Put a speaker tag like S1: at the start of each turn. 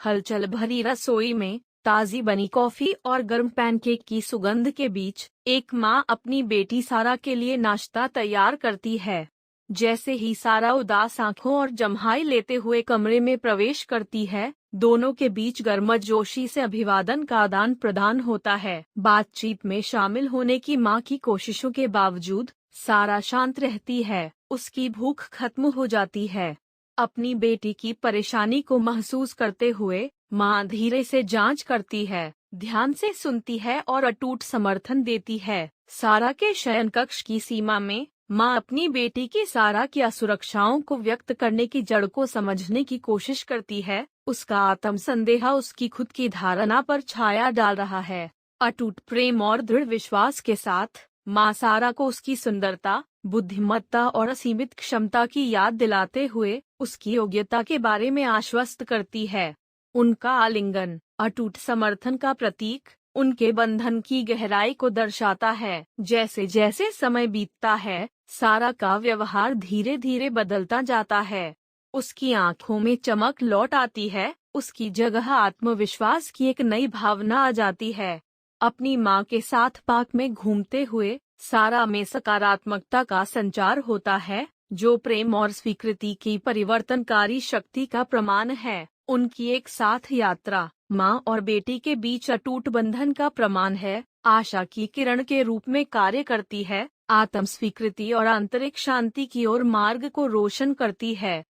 S1: हलचल भरी रसोई में ताजी बनी कॉफी और गर्म पैनकेक की सुगंध के बीच एक माँ अपनी बेटी सारा के लिए नाश्ता तैयार करती है। जैसे ही सारा उदास आंखों और जम्हाई लेते हुए कमरे में प्रवेश करती है, दोनों के बीच गर्मजोशी से अभिवादन का आदान प्रदान होता है। बातचीत में शामिल होने की माँ की कोशिशों के बावजूद सारा शांत रहती है। उसकी भूख खत्म हो जाती है। अपनी बेटी की परेशानी को महसूस करते हुए माँ धीरे से जांच करती है, ध्यान से सुनती है और अटूट समर्थन देती है। सारा के शयन कक्ष की सीमा में माँ अपनी बेटी की सारा की असुरक्षाओं को व्यक्त करने की जड़ को समझने की कोशिश करती है। उसका आत्म संदेह उसकी खुद की धारणा पर छाया डाल रहा है। अटूट प्रेम और दृढ़ विश्वास के साथ माँ सारा को उसकी सुंदरता, बुद्धिमत्ता और असीमित क्षमता की याद दिलाते हुए उसकी योग्यता के बारे में आश्वस्त करती है। उनका आलिंगन अटूट समर्थन का प्रतीक उनके बंधन की गहराई को दर्शाता है। जैसे जैसे समय बीतता है, सारा का व्यवहार धीरे धीरे बदलता जाता है। उसकी आंखों में चमक लौट आती है, उसकी जगह आत्मविश्वास की एक नई भावना आ जाती है। अपनी माँ के साथ पार्क में घूमते हुए सारा में सकारात्मकता का संचार होता है, जो प्रेम और स्वीकृति की परिवर्तनकारी शक्ति का प्रमाण है। उनकी एक साथ यात्रा माँ और बेटी के बीच अटूट बंधन का प्रमाण है, आशा की किरण के रूप में कार्य करती है, आत्म स्वीकृति और आंतरिक शांति की ओर मार्ग को रोशन करती है।